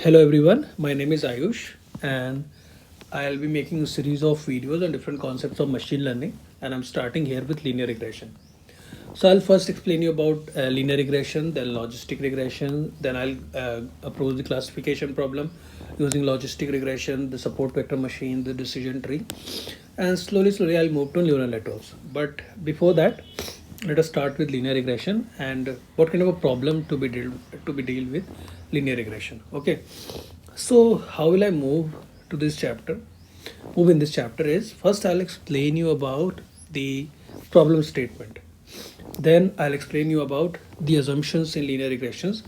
Hello everyone, my name is Ayush and I'll be making a series of videos on different concepts of machine learning, and I'm starting here with linear regression. So I'll first explain you about linear regression, then logistic regression, then I'll approach the classification problem using logistic regression, the support vector machine, the decision tree, and slowly I'll move to neural networks. But before that, let us start with linear regression and what kind of a problem to be deal with linear regression. Okay, so how will I move to this chapter? Move in this chapter is first I'll explain you about the problem statement. Then I'll explain you about the assumptions in linear regressions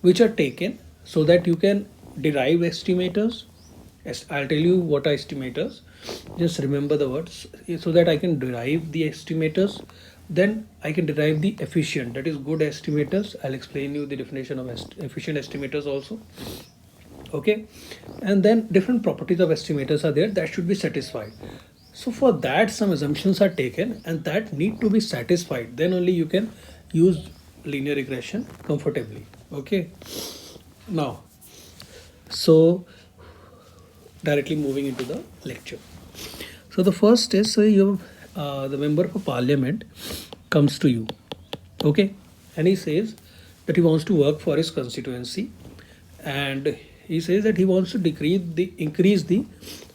which are taken so that you can derive estimators. Yes, I'll tell you what are estimators. Just remember the words so that I can derive the estimators. Then I can derive the efficient, that is good estimators. I'll explain you the definition of efficient estimators also. Okay, and then different properties of estimators are there that should be satisfied. So for that some assumptions are taken and that need to be satisfied, then only you can use linear regression comfortably. Okay, now so directly moving into the lecture. So the first is, so you the member of parliament comes to you, okay, and he says that he wants to work for his constituency, and he says that he wants to increase the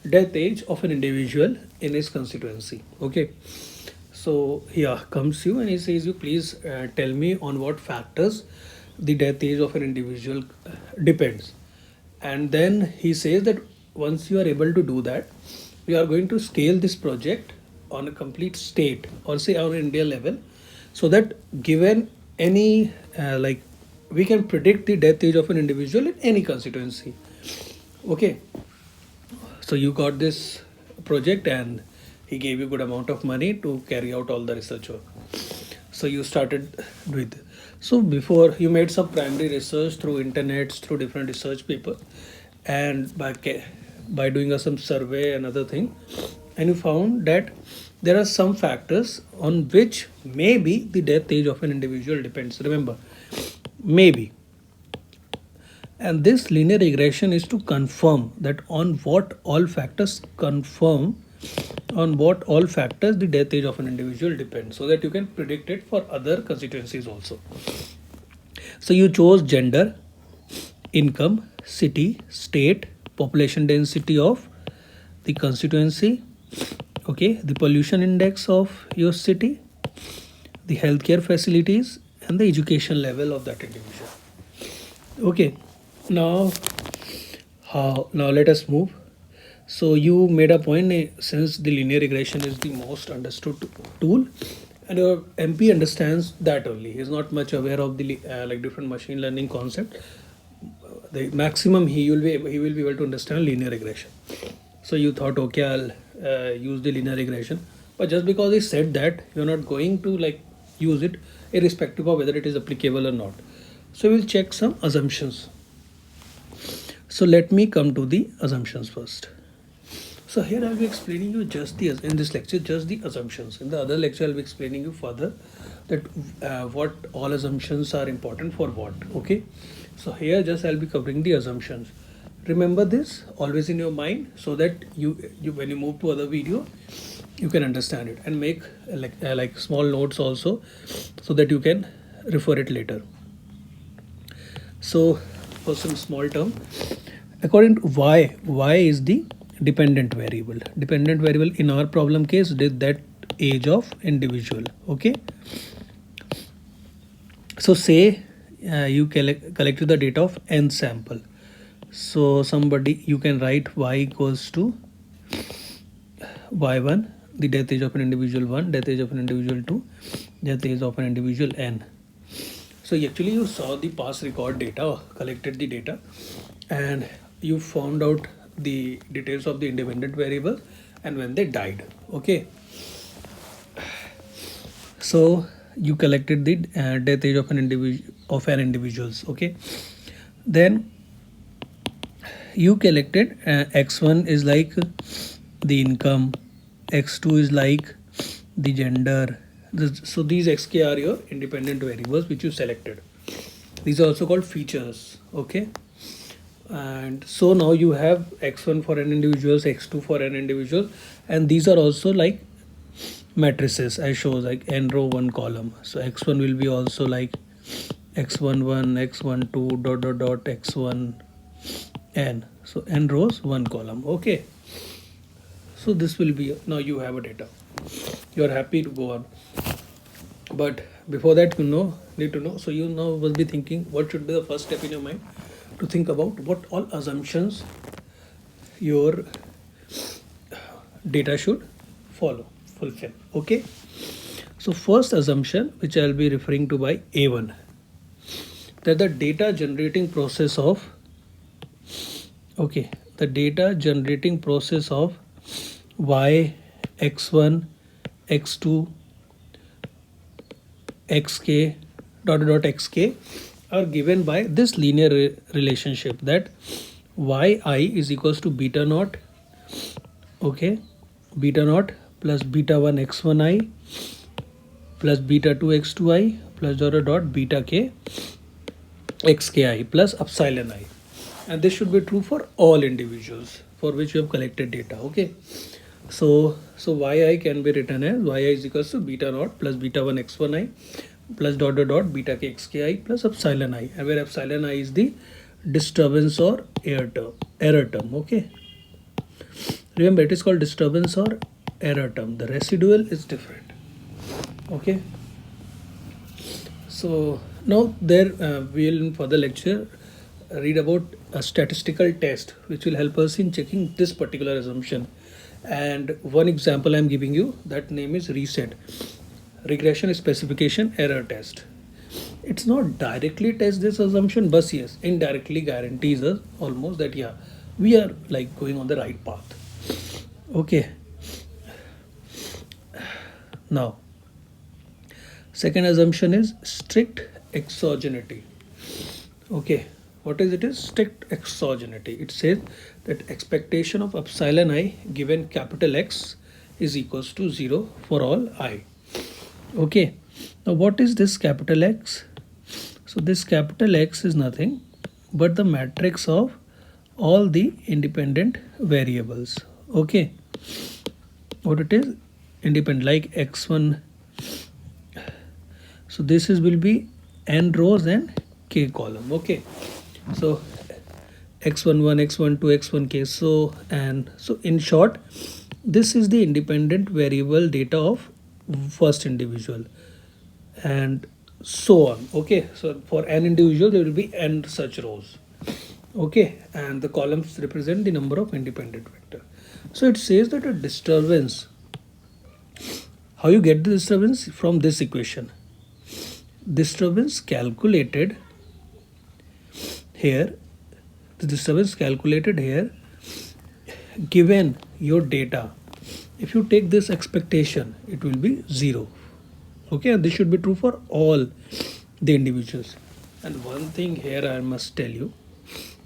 death age of an individual in his constituency. Okay, so here comes you and he says, you please tell me on what factors the death age of an individual depends. And then he says that once you are able to do that, we are going to scale this project on a complete state or say on India level, so that given any like we can predict the death age of an individual in any constituency. Okay, so you got this project and he gave you good amount of money to carry out all the research work. So you started with, so before you made some primary research through internets, through different research paper, and by doing some survey and other thing, and you found that there are some factors on which maybe the death age of an individual depends. Remember, maybe. And this linear regression is to confirm that on what all factors the death age of an individual depends, so that you can predict it for other constituencies also. So you chose gender, income, city, state, population density of the constituency, okay, the pollution index of your city, the healthcare facilities, and the education level of that individual. Okay, now now let us move. So you made a point, since the linear regression is the most understood tool, and your MP understands that only. He is not much aware of the like different machine learning concept. The maximum he will be able to understand linear regression. So you thought, okay, I'll use the linear regression, but just because he said that, you're not going to like use it irrespective of whether it is applicable or not. So we'll check some assumptions. So let me come to the assumptions first. So here I'll be explaining you in this lecture just the assumptions. In the other lecture I'll be explaining you further that what all assumptions are important for what. Okay, so here just I'll be covering the assumptions. Remember this always in your mind, so that you when you move to other video you can understand it, and make like small notes also, so that you can refer it later. So for some small term, according to y is the dependent variable in our problem case did that age of individual. Okay, so say you collected the data of n sample. So somebody, you can write y equals to y1, the death age of an individual 1, death age of an individual 2, death age of an individual n. So actually you saw the past record data, collected the data, and you found out the details of the independent variable and when they died. Okay, so you collected the death age of an individuals. Okay, then you collected x1 is like the income, x2 is like the gender. So these xk are your independent variables which you selected. These are also called features. Okay, And so now you have x1 for n individuals, x2 for n individuals, and these are also like matrices. I show like n row 1 column. So x1 will be also like x11, x12 dot dot dot x1 n. So n rows 1 column. Okay, so this will be, now you have a data, you are happy to go on. But before that, need to know, so you now will be thinking what should be the first step in your mind, to think about what all assumptions your data should fulfill. Okay, so first assumption which I'll be referring to by A1, that the data generating process of y, x1, x2, xk dot dot xk are given by this linear relationship, that yi is equals to beta naught, okay, beta naught plus beta 1 x1i plus beta 2 x2i plus dot dot dot beta k xki plus epsilon I, and this should be true for all individuals for which you have collected data. Okay, so yi can be written as yi is equals to beta naught plus beta 1 x1i plus dot dot dot beta k xki plus epsilon I, where epsilon I is the disturbance or error term. Okay, remember it is called disturbance or error term. The residual is different. Okay, so now there we will in further lecture read about a statistical test which will help us in checking this particular assumption. And one example I'm giving you, that name is reset, regression specification error test. It's not directly test this assumption, but yes, indirectly guarantees us almost that yeah, we are like going on the right path. Okay, now second assumption is strict exogeneity. Okay, what is it? Is strict exogeneity. It says that expectation of epsilon I given capital X is equals to 0 for all I. Okay, now what is this capital X? So this capital X is nothing but the matrix of all the independent variables. Okay, what it is? Independent, like x1. So this is will be n rows and k column. Okay, so x11, x12, x1k. So in short, this is the independent variable data of first individual, and so on. Okay, so for n individual there will be n such rows. Okay, and the columns represent the number of independent vector. So it says that a disturbance, how you get the disturbance? From this equation. Disturbance calculated here, the disturbance calculated here given your data, if you take this expectation, it will be 0. Okay, and this should be true for all the individuals. And one thing here I must tell you,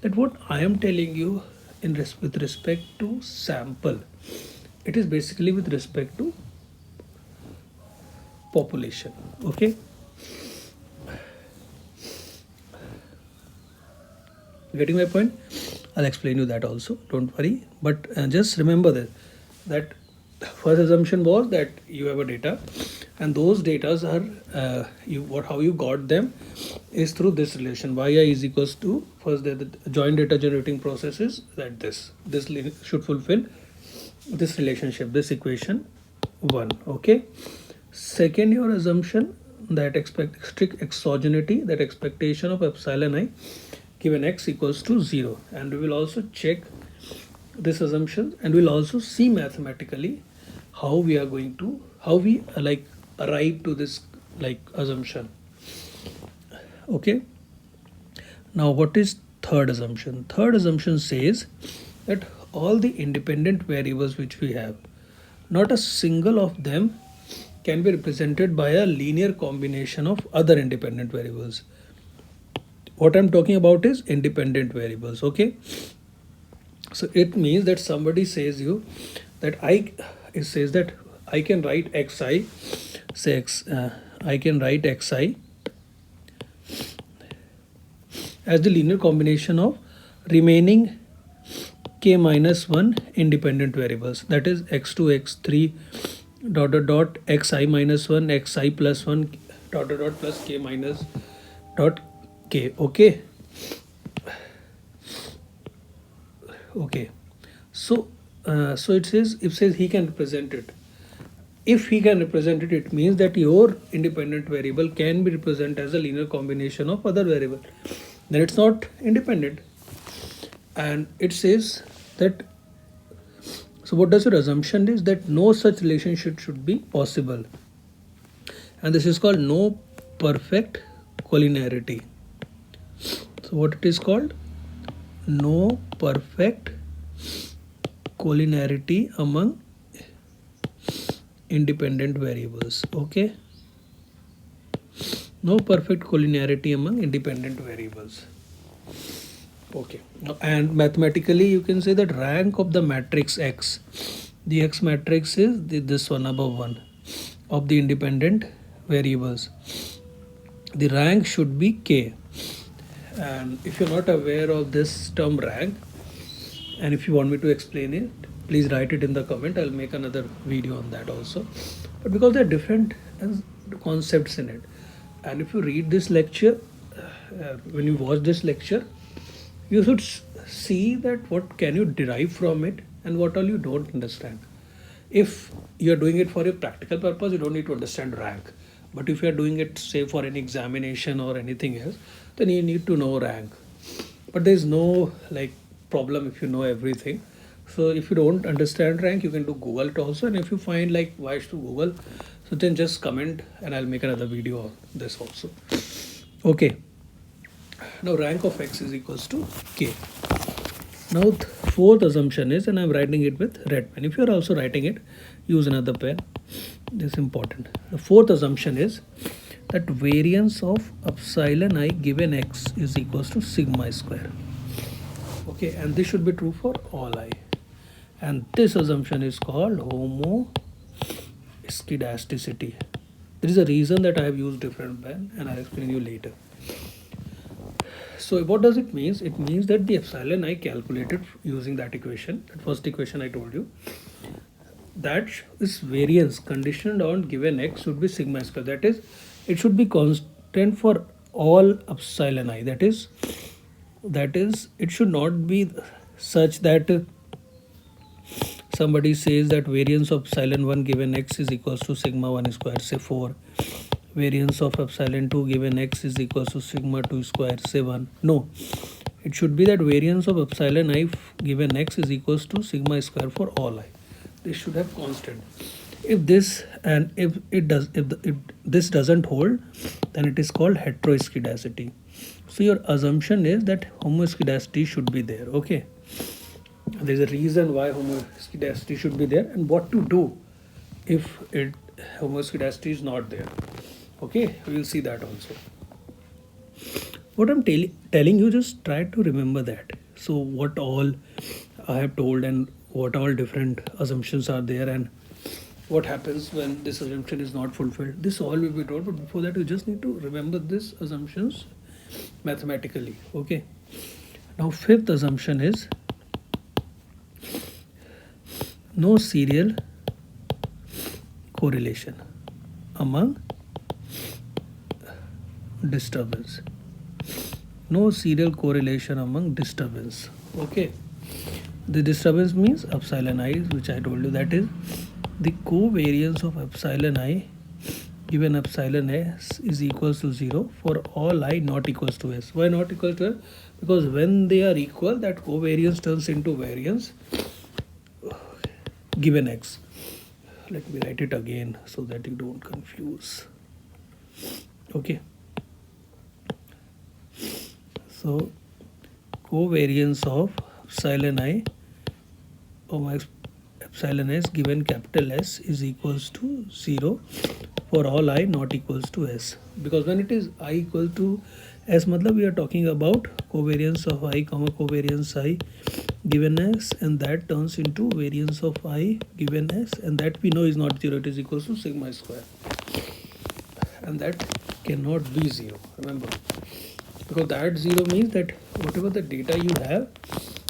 that what I am telling you with respect to sample, it is basically with respect to population. Okay, getting my point? I'll explain you that also, don't worry. But just remember that first assumption was that you have a data, and those datas are how you got them is through this relation. Yi is equals to, first the joint data generating process is that this should fulfill this relationship, this equation 1. Okay, second, your assumption that strict exogeneity, that expectation of epsilon I given x equals to 0, and we will also check this assumption, and we'll also see mathematically how we arrive to this assumption. Okay, now what is third assumption? Third assumption says that all the independent variables which we have, not a single of them can be represented by a linear combination of other independent variables. What I'm talking about is independent variables. Okay, so it means that somebody says you that it says that I can write xi, say I can write xi as the linear combination of remaining k minus 1 independent variables, that is x2 x3 dot dot dot xi minus 1 xi plus 1 dot dot dot plus k minus dot k. Okay. Okay. So it says he can represent it. If he can represent it, it means that your independent variable can be represented as a linear combination of other variable. Then it's not independent. And it says that, so what does your assumption is that no such relationship should be possible. And this is called no perfect collinearity. So what it is called? No perfect collinearity among independent variables. Okay. No perfect collinearity among independent variables. Okay. And mathematically you can say that rank of the matrix X, the X matrix is this one above one of the independent variables. The rank should be K. And if you're not aware of this term rank, and if you want me to explain it, please write it in the comment. I'll make another video on that also. But because there are different concepts in it, and if you read this lecture, when you watch this lecture, you should see that what can you derive from it and what all you don't understand. If you're doing it for a practical purpose, you don't need to understand rank. But if you're doing it, say, for an examination or anything else, then you need to know rank. But there's no like problem if you know everything. So if you don't understand rank, you can do Google it also. And if you find like why should Google, so then just comment and I'll make another video on this also. Okay. Now rank of X is equals to K. Now the fourth assumption is, and I'm writing it with red pen. If you're also writing it, use another pen. This is important. The fourth assumption is that variance of epsilon I given X is equals to sigma square. Okay, and this should be true for all I. And this assumption is called homoscedasticity. There is a reason that I have used different pen and I'll explain you later. So what does it mean? It means that the epsilon I calculated using that equation, that first equation I told you, that this variance conditioned on given X should be sigma square. That is, it should be constant for all epsilon I. That is, it should not be such that somebody says that variance of epsilon 1 given X is equals to sigma 1 square, say 4. Variance of epsilon 2 given X is equals to sigma 2 square, say 1. No, it should be that variance of epsilon I given X is equals to sigma square for all I. This should have constant. If this and if this doesn't hold, then it is called heteroscedasticity. So your assumption is that homoscedasticity should be there. Okay. There is a reason why homoscedasticity should be there and what to do if homoscedasticity is not there. Okay, we will see that also. What I'm telling you, just try to remember that. So what all I have told and what all different assumptions are there and what happens when this assumption is not fulfilled. This all will be told, but before that you just need to remember these assumptions mathematically. Okay. Now fifth assumption is no serial correlation among disturbance. No serial correlation among disturbance. Okay. The disturbance means epsilon I, which I told you, that is the covariance of epsilon I given epsilon s is equals to 0 for all I not equals to s. Why not equal to s? Because when they are equal, that covariance turns into variance given x. Let me write it again so that you don't confuse. Okay. So covariance of epsilon I epsilon s given capital S is equals to 0 for all I not equals to s. Because when it is I equal to s, matlab we are talking about covariance of I comma covariance I given s, and that turns into variance of I given s, and that we know is not 0, it is equals to sigma square, and that cannot be 0, remember, because that 0 means that whatever the data you have,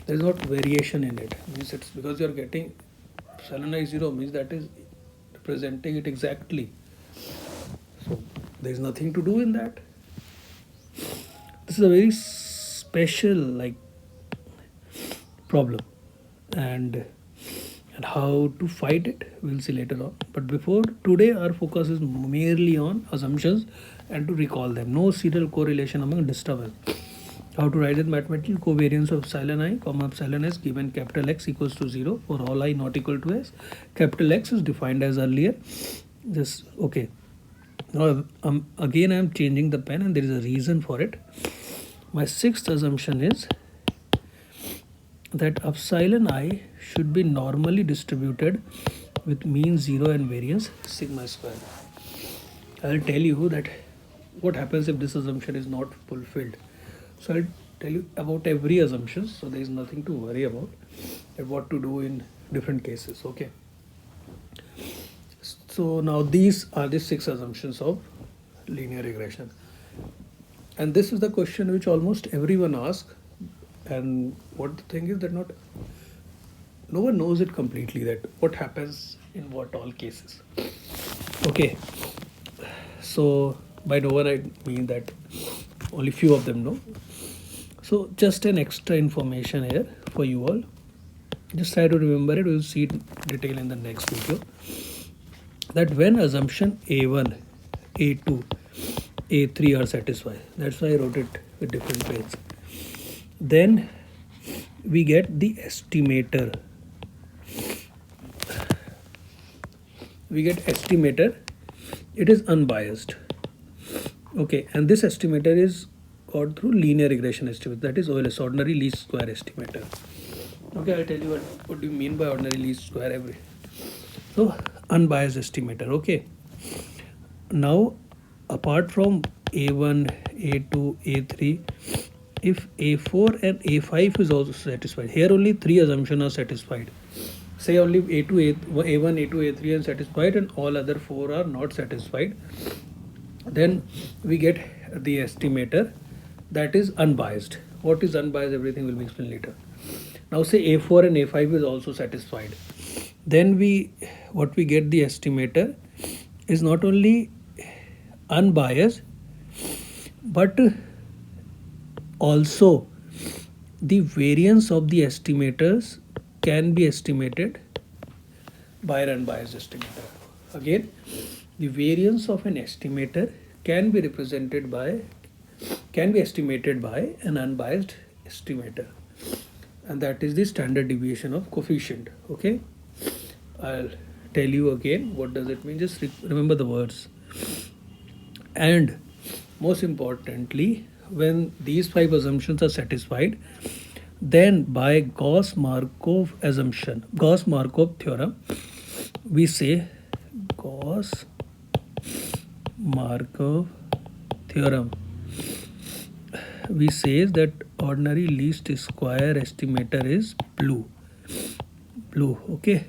there is not variation in it. Means it's because you are getting epsilon I 0 means that is representing it exactly. So there is nothing to do in that. This is a very special like problem, and how to fight it we'll see later on. But before today, our focus is merely on assumptions and to recall them. No serial correlation among disturbance. How to write the mathematical covariance of epsilon I, epsilon s given capital X equals to 0 for all I not equal to S. Capital X is defined as earlier. This okay. Now again I am changing the pen and there is a reason for it. My sixth assumption is that epsilon I should be normally distributed with mean 0 and variance sigma square. I'll tell you that what happens if this assumption is not fulfilled. So I'll tell you about every assumption, so there is nothing to worry about and what to do in different cases. Okay. So now these are the 6 assumptions of linear regression. And this is the question which almost everyone asks. And what the thing is that no one knows it completely, that what happens in what all cases. Okay. So by no one I mean that only few of them know. So just an extra information here for you all. Just try to remember it. We'll see it in detail in the next video. That when assumption A1, A2, A3 are satisfied, that's why I wrote it with different pens. Then we get the estimator. It is unbiased. Okay, and this estimator is got through linear regression estimate, that is OLS, ordinary least square estimator. Okay, I'll tell you what do you mean by ordinary least square So unbiased estimator. Okay, now apart from A1, A2, A3, if A4 and A5 is also satisfied, here only 3 assumptions are satisfied. Say only A1, A2, A3 are satisfied and all other 4 are not satisfied. Then we get the estimator that is unbiased. What is unbiased? Everything will be explained later. Now say A4 and A5 is also satisfied. Then what we get the estimator is not only unbiased but also the variance of the estimators can be estimated by an unbiased estimator. Again, the variance of an estimator can be estimated by an unbiased estimator, and that is the standard deviation of coefficient. Okay, I'll tell you again what does it mean. Just remember the words. And most importantly, when these 5 assumptions are satisfied, then by Gauss-Markov theorem, we say Gauss-Markov theorem. We say that ordinary least square estimator is blue. Okay,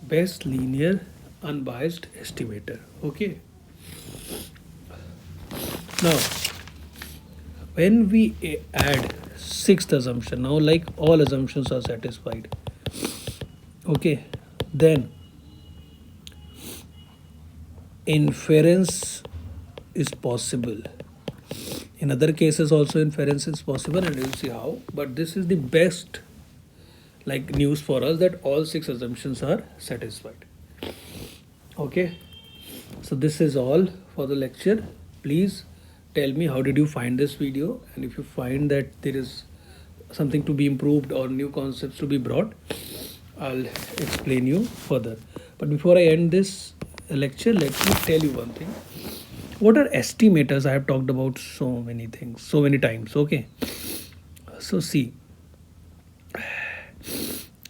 best linear unbiased estimator. Okay. Now when we add 6th assumption, now like all assumptions are satisfied, okay, then inference is possible. In other cases also inference is possible, and you'll see how. But this is the best like news for us, that all 6 assumptions are satisfied. Okay, so this is all for the lecture. Please tell me how did you find this video, and if you find that there is something to be improved or new concepts to be brought, I'll explain you further. But before I end this lecture, let me tell you one thing. What are estimators? I have talked about so many things, so many times. Okay, so see,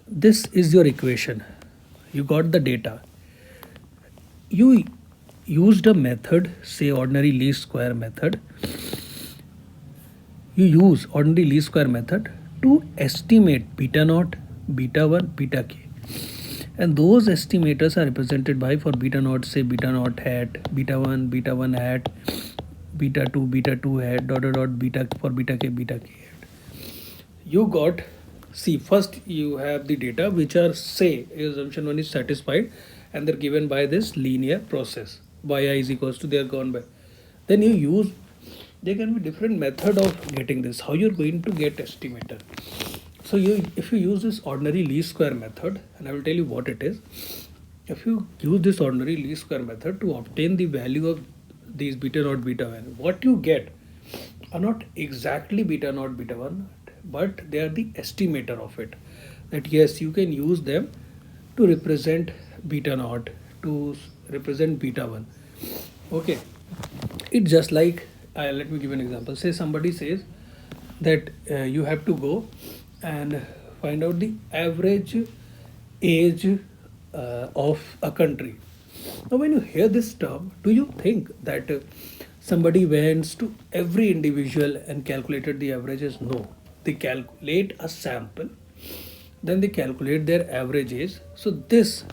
this is your equation. You got the data. You used a method, say ordinary least square method. You use ordinary least square method to estimate beta naught, beta 1, beta k. And those estimators are represented by, for beta naught, say beta naught hat, beta 1 hat, beta 2 hat dot beta for beta k hat. You got, see, first you have the data which are, say assumption 1 is satisfied, and they're given by this linear process by I is equals to, they are gone by. Then you use, there can be different method of getting this, how you're going to get estimator. So you, if you use this ordinary least square method, and I will tell you what it is. If you use this ordinary least square method to obtain the value of these beta naught beta 1, what you get are not exactly beta naught beta 1, but they are the estimator of it. That yes, you can use them to represent beta naught, to represent beta 1. Okay, it's just like, let me give an example. Say somebody says that you have to go and find out the average age of a country. Now, when you hear this term, do you think that somebody went to every individual and calculated the averages? No, they calculate a sample, then they calculate their average age. So this,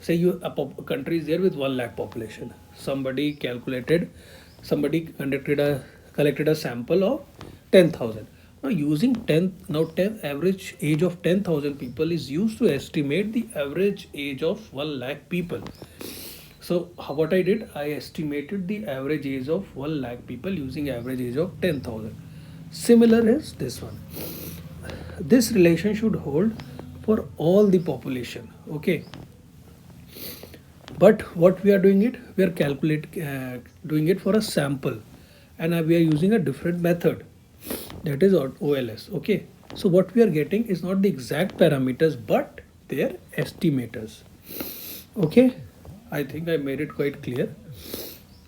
say you, a country is there with 1 lakh population. Somebody calculated, somebody collected a sample of 10,000. Now using 10 average age of 10,000 people is used to estimate the average age of 1 lakh people. So what I did, I estimated the average age of 1 lakh people using average age of 10,000. Similar is this one. This relation should hold for all the population. Okay. But what we are doing it, we are doing it for a sample, and we are using a different method, that is OLS. Okay. So what we are getting is not the exact parameters, but their estimators. Okay. I think I made it quite clear.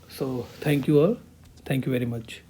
So thank you all. Thank you very much.